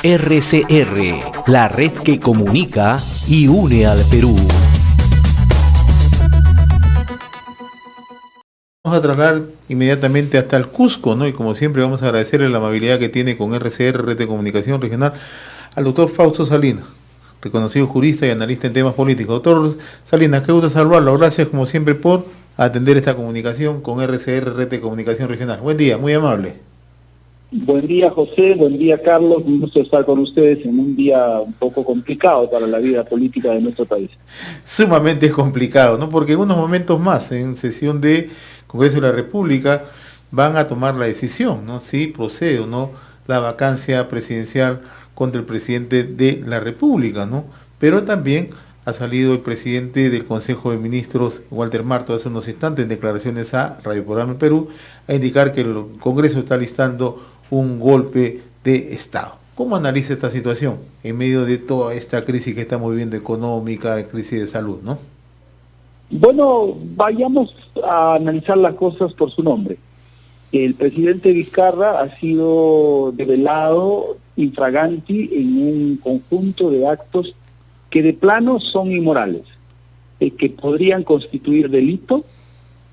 RCR, la red que comunica y une al Perú. Vamos a trasladar inmediatamente hasta el Cusco, ¿no? Y como siempre vamos a agradecerle la amabilidad que tiene con RCR, Red de Comunicación Regional, al doctor Fausto Salinas, reconocido jurista y analista en temas políticos. Doctor Salinas, qué gusto saludarlo. Gracias como siempre por atender esta comunicación con RCR, Red de Comunicación Regional. Buen día, muy amable. Buen día, José, buen día, Carlos. Un gusto estar con ustedes en un día un poco complicado para la vida política de nuestro país. Sumamente complicado, ¿no? Porque en unos momentos más, en sesión de Congreso de la República, van a tomar la decisión, ¿no? Si procede o no la vacancia presidencial contra el presidente de la República, ¿no? Pero también ha salido el presidente del Consejo de Ministros, Walter Marto, hace unos instantes en declaraciones a Radio Programa Perú, a indicar que el Congreso está listando un golpe de Estado. ¿Cómo analiza esta situación en medio de toda esta crisis que estamos viviendo económica, crisis de salud, ¿no? Bueno, vayamos a analizar las cosas por su nombre. El presidente Vizcarra ha sido develado infraganti en un conjunto de actos que de plano son inmorales, que podrían constituir delito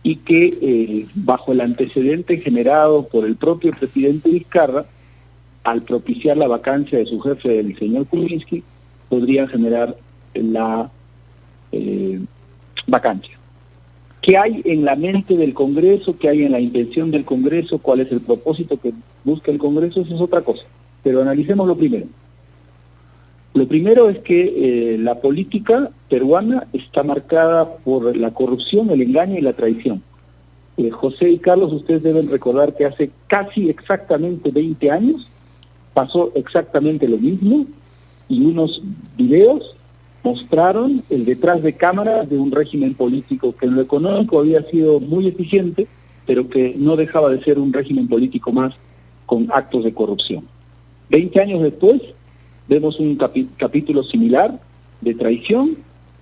y que bajo el antecedente generado por el propio presidente Vizcarra, al propiciar la vacancia de su jefe, el señor Kuczynski, podrían generar la vacancia. ¿Qué hay en la mente del Congreso? ¿Qué hay en la intención del Congreso? ¿Cuál es el propósito que busca el Congreso? Eso es otra cosa. Pero analicemos lo primero. Lo primero es que la política peruana está marcada por la corrupción, el engaño y la traición. José y Carlos, ustedes deben recordar que hace casi exactamente 20 años pasó exactamente lo mismo y unos videos mostraron el detrás de cámaras de un régimen político que en lo económico había sido muy eficiente, pero que no dejaba de ser un régimen político más con actos de corrupción. 20 años después vemos un capítulo similar de traición,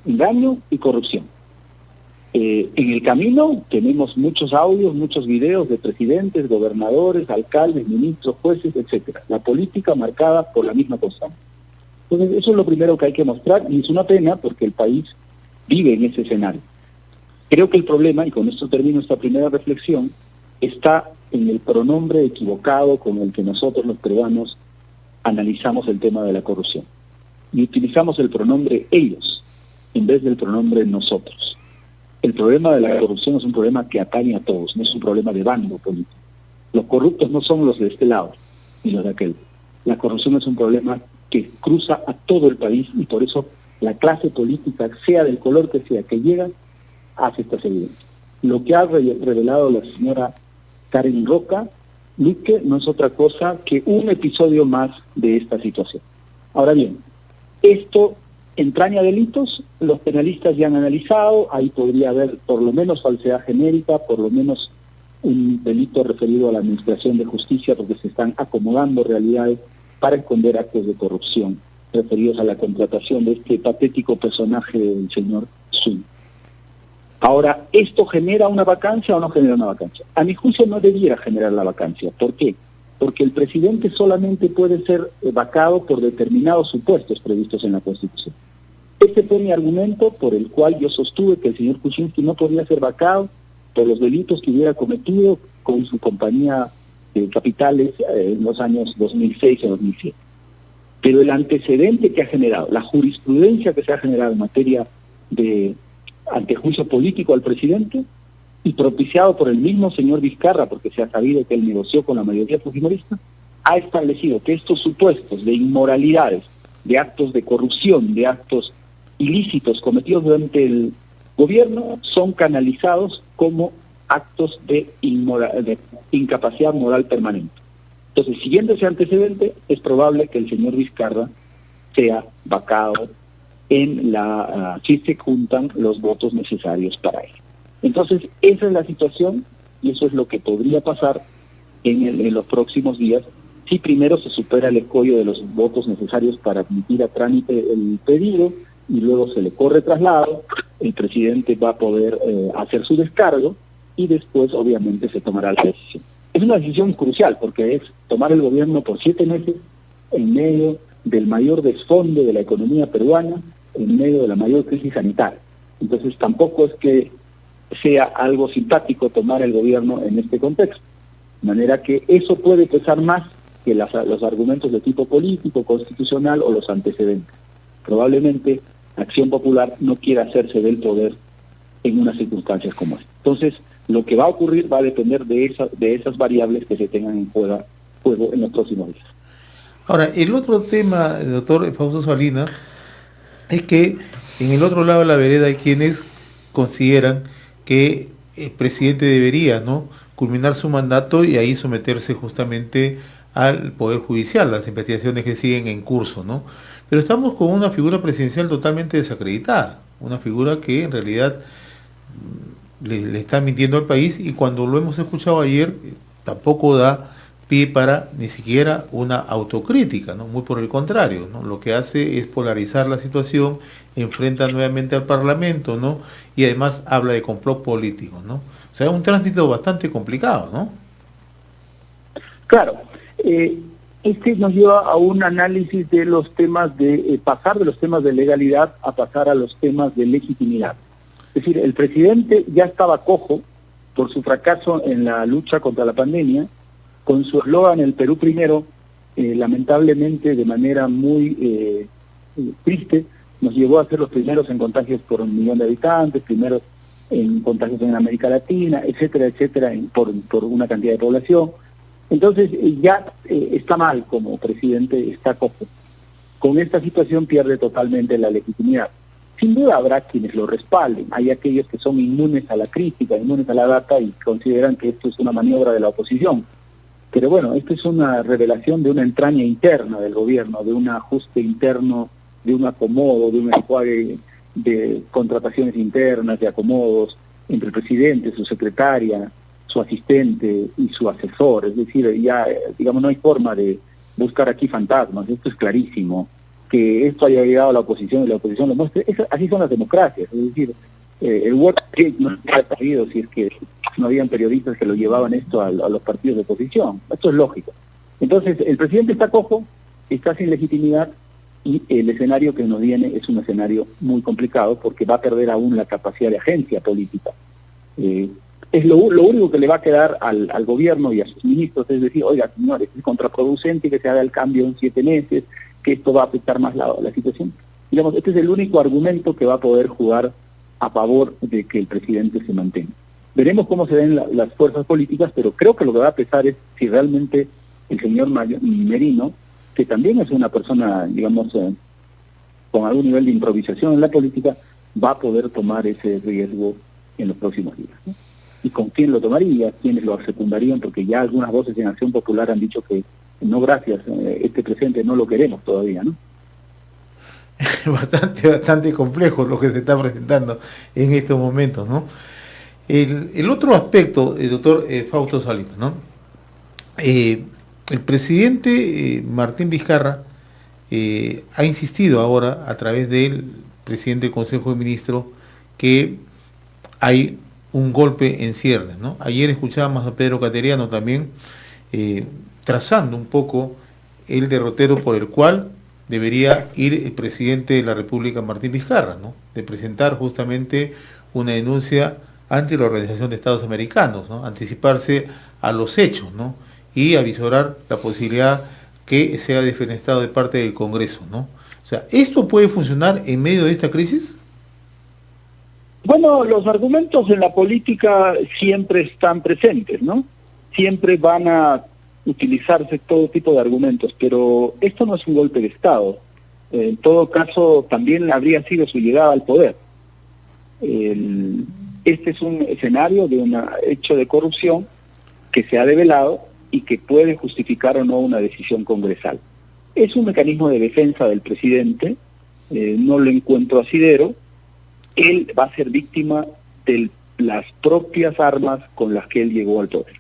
engaño y corrupción. En el camino tenemos muchos audios, muchos videos de presidentes, gobernadores, alcaldes, ministros, jueces, etcétera. La política marcada por la misma cosa. Entonces eso es lo primero que hay que mostrar y es una pena porque el país vive en ese escenario. Creo que el problema, y con esto termino esta primera reflexión, está en el pronombre equivocado con el que nosotros los peruanos analizamos el tema de la corrupción. Y utilizamos el pronombre ellos en vez del pronombre nosotros. El problema de la corrupción es un problema que atañe a todos, no es un problema de bando político. Los corruptos no son los de este lado, ni los de aquel. La corrupción es un problema que cruza a todo el país y por eso la clase política, sea del color que sea, que llega, hace estas evidencias. Lo que ha revelado la señora Karen Roca Luque no es otra cosa que un episodio más de esta situación. Ahora bien, esto entraña delitos, los penalistas ya han analizado, ahí podría haber por lo menos falsedad genérica, por lo menos un delito referido a la administración de justicia, porque se están acomodando realidades para esconder actos de corrupción referidos a la contratación de este patético personaje del señor Sun. Ahora, ¿esto genera una vacancia o no genera una vacancia? A mi juicio no debiera generar la vacancia. ¿Por qué? Porque el presidente solamente puede ser vacado por determinados supuestos previstos en la Constitución. Este fue mi argumento por el cual yo sostuve que el señor Kuczynski no podía ser vacado por los delitos que hubiera cometido con su compañía de capitales en los años 2006 y 2007. Pero el antecedente que ha generado, la jurisprudencia que se ha generado en materia de antejuicio político al presidente y propiciado por el mismo señor Vizcarra, porque se ha sabido que él negoció con la mayoría fujimorista, ha establecido que estos supuestos de inmoralidades, de actos de corrupción, de actos ilícitos cometidos durante el gobierno son canalizados como actos de incapacidad moral permanente. Entonces, siguiendo ese antecedente, es probable que el señor Vizcarra sea vacado si se juntan los votos necesarios para él. Entonces, esa es la situación y eso es lo que podría pasar en los próximos días si primero se supera el escollo de los votos necesarios para admitir a trámite el pedido y luego se le corre traslado, el presidente va a poder hacer su descargo y después obviamente se tomará la decisión. Es una decisión crucial porque es tomar el gobierno por 7 meses en medio del mayor desfonde de la economía peruana, en medio de la mayor crisis sanitaria. Entonces tampoco es que sea algo simpático tomar el gobierno en este contexto. De manera que eso puede pesar más que los argumentos de tipo político, constitucional o los antecedentes. Probablemente Acción Popular no quiera hacerse del poder en unas circunstancias como esta. Entonces, lo que va a ocurrir va a depender de esas variables que se tengan en juego en los próximos días. Ahora, el otro tema, doctor Fausto Salinas, es que en el otro lado de la vereda hay quienes consideran que el presidente debería, ¿no?, culminar su mandato y ahí someterse justamente al Poder Judicial, las investigaciones que siguen en curso, ¿no? Pero estamos con una figura presidencial totalmente desacreditada, una figura que en realidad le está mintiendo al país, y cuando lo hemos escuchado ayer tampoco da pie para ni siquiera una autocrítica, ¿no? Muy por el contrario, ¿no? Lo que hace es polarizar la situación, enfrenta nuevamente al Parlamento, ¿no? Y además habla de complot político, ¿no? O sea, es un tránsito bastante complicado, ¿no? Claro, este nos lleva a un análisis de los temas de pasar de los temas de legalidad a pasar a los temas de legitimidad. Es decir, el presidente ya estaba cojo por su fracaso en la lucha contra la pandemia, con su eslogan "El Perú primero", lamentablemente de manera muy triste, nos llevó a ser los primeros en contagios por 1 millón de habitantes, primeros en contagios en América Latina, etcétera, etcétera, por una cantidad de población. Entonces ya está mal como presidente, está cojo. Con esta situación pierde totalmente la legitimidad. Sin duda habrá quienes lo respalden, hay aquellos que son inmunes a la crítica, inmunes a la data y consideran que esto es una maniobra de la oposición. Pero bueno, esto es una revelación de una entraña interna del gobierno, de un ajuste interno, de un acomodo, de un enjuague de contrataciones internas, de acomodos entre el presidente, su secretaria, su asistente y su asesor. Es decir, ya, digamos, no hay forma de buscar aquí fantasmas, esto es clarísimo. Que esto haya llegado a la oposición y la oposición lo muestre, así son las democracias. Es decir, el Watergate no se ha sabido si es que no habían periodistas que lo llevaban esto a los partidos de oposición. Esto es lógico. Entonces, el presidente está cojo, está sin legitimidad, y el escenario que nos viene es un escenario muy complicado porque va a perder aún la capacidad de agencia política. Es lo único que le va a quedar al gobierno y a sus ministros, es decir, oiga, señores, es contraproducente que se haga el cambio en 7 meses, que esto va a afectar más la situación. Digamos, este es el único argumento que va a poder jugar a favor de que el presidente se mantenga. Veremos cómo se ven las fuerzas políticas, pero creo que lo que va a pesar es si realmente el señor Merino, que también es una persona, digamos, con algún nivel de improvisación en la política, va a poder tomar ese riesgo en los próximos días, ¿no? ¿Y con quién lo tomaría? ¿Quiénes lo secundarían? Porque ya algunas voces en Acción Popular han dicho que no, gracias, este presidente no lo queremos todavía, ¿no? Bastante complejo lo que se está presentando en estos momentos, ¿no? El otro aspecto, el doctor Fausto Salinas, ¿no? El presidente Martín Vizcarra ha insistido ahora a través del presidente del Consejo de Ministros que hay un golpe en ciernes, ¿no? Ayer escuchábamos a Pedro Cateriano también trazando un poco el derrotero por el cual debería ir el presidente de la República, Martín Vizcarra, ¿no? De presentar justamente una denuncia ante la Organización de Estados Americanos, ¿no? Anticiparse a los hechos, ¿no? Y avisorar la posibilidad que sea defenestrado de parte del Congreso, ¿no? O sea, ¿esto puede funcionar en medio de esta crisis? Bueno, los argumentos en la política siempre están presentes, ¿no? Siempre van a utilizarse todo tipo de argumentos, pero esto no es un golpe de Estado. En todo caso, también habría sido su llegada al poder. Este es un escenario de un hecho de corrupción que se ha develado y que puede justificar o no una decisión congresal. Es un mecanismo de defensa del presidente, no lo encuentro asidero. Él va a ser víctima de las propias armas con las que él llegó al poder.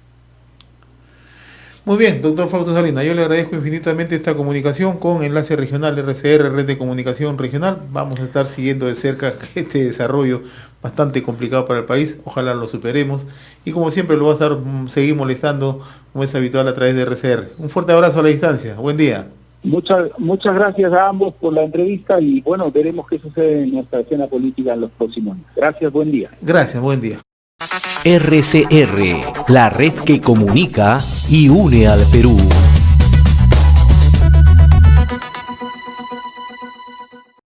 Muy bien, doctor Fausto Salinas, yo le agradezco infinitamente esta comunicación con Enlace Regional RCR, Red de Comunicación Regional. Vamos a estar siguiendo de cerca este desarrollo bastante complicado para el país, ojalá lo superemos. Y como siempre lo va a estar seguir molestando, como es habitual, a través de RCR. Un fuerte abrazo a la distancia, buen día. Muchas gracias a ambos por la entrevista y bueno, veremos qué sucede en nuestra escena política en los próximos años. Gracias, buen día. Gracias, buen día. RCR, la red que comunica y une al Perú.